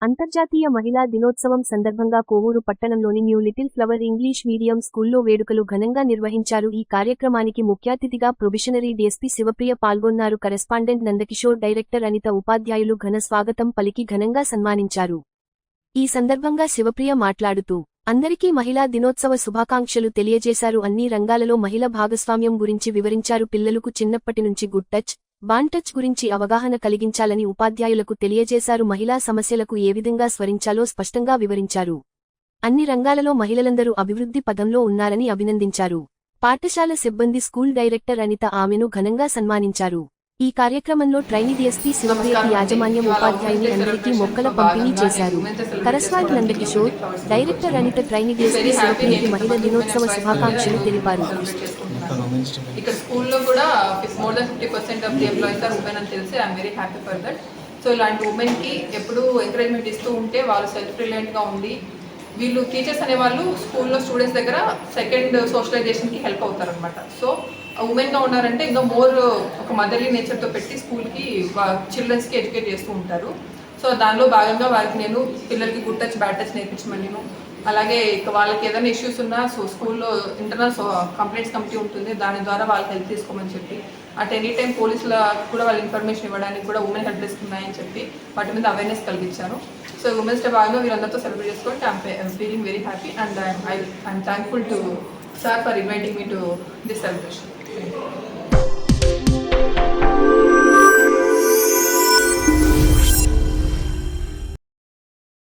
అంతర్జాతీయ మహిళా దినోత్సవం సందర్భంగా కోవూరు పట్టణంలోని new little flower English medium స్కూల్లో వేడుకలు ఘనంగా నిర్వహించారు. ఈ కార్యక్రమానికి ముఖ్య అతిథిగా ప్రొబిషనరీ డీఎస్పీ శివప్రియ పాల్గొన్నారు. కరెస్పాండెంట్ నందకిషోర్, డైరెక్టర్ అనిత ఉపాధ్యాయులు ఘన స్వాగతం పలికి ఘనంగా సన్మానించారు. ఈ సందర్భంగా శివప్రియ మాట్లాడుతూ అందరికీ మహిళా దినోత్సవ శుభాకాంక్షలు తెలియజేశారు. అన్ని రంగాలలో మహిళ భాగస్వామ్యం గురించి వివరించారు. పిల్లలకు చిన్నప్పటి నుంచి గుడ్ టచ్, బాన్ టచ్ గురించి అవగాహన కలిగించాలని ఉపాధ్యాయులకు తెలియజేశారు. మహిళా సమస్యలకు ఏ విధంగా స్వరించాలో స్పష్టంగా వివరించారు. అన్ని రంగాలలో మహిళలందరూ అభివృద్ధి పదంలో ఉన్నారని అభినందించారు. పాఠశాల సిబ్బంది, స్కూల్ డైరెక్టర్ అనిత ఆమెను ఘనంగా సన్మానించారు. ఈ కార్యక్రమంలో ట్రైనీ డీఎస్పీ శివప్రియకి యాజమాన్యం, ఉపాధ్యాయుని అందరికీ మొక్కల పంపిణీ చేశారు. Correspondent Nandakishore, director Anitha trainee DSP శివప్రియకి మహిళా దినోత్సవ శుభాకాంక్షలు తెలిపారు. ఇక్కడ స్కూల్లో కూడా more than 50% of the employees are women అని తెలిసి I'm very happy for that. So ఇలాంటి ఉమెన్కి ఎప్పుడూ ఎంకరేజ్మెంట్ ఇస్తూ ఉంటే వాళ్ళు సెల్ఫ్ రిలయంట్గా ఉండి, వీళ్ళు టీచర్స్ అనేవాళ్ళు స్కూల్లో స్టూడెంట్స్ దగ్గర సెకండ్ సోషలైజేషన్కి హెల్ప్ అవుతారనమాట. సో ఉమెన్గా ఉన్నారంటే ఇంకా మోర్ ఒక మదర్లీ నేచర్తో పెట్టి స్కూల్కి చిల్డ్రన్స్కి ఎడ్యుకేట్ చేస్తూ ఉంటారు. సో దానిలో భాగంగా వారికి నేను పిల్లలకి గుడ్ టచ్, బ్యాడ్ టచ్ నేర్పించమని నేను, అలాగే ఇక వాళ్ళకి ఏదైనా ఇష్యూస్ ఉన్నా స్కూల్లో ఇంటర్నల్ కంప్లైంట్స్ కమిటీ ఉంటుంది, దాని ద్వారా వాళ్ళకి హెల్ప్ తీసుకోమని చెప్పి, అట్ ఎనీ టైం పోలీసులకు కూడా వాళ్ళ ఇన్ఫర్మేషన్ ఇవ్వడానికి కూడా ఉమెన్ హెల్ప్ డెస్క్ ఉన్నాయని చెప్పి వాటి మీద అవేర్నెస్ కలిగించాను. సో ఉమెన్స్ డే భాగంగా వీళ్ళందరితో సెలబ్రేట్ చేసుకోండి. I'm feeling very happy and I'm thankful to sir for inviting me to this celebration.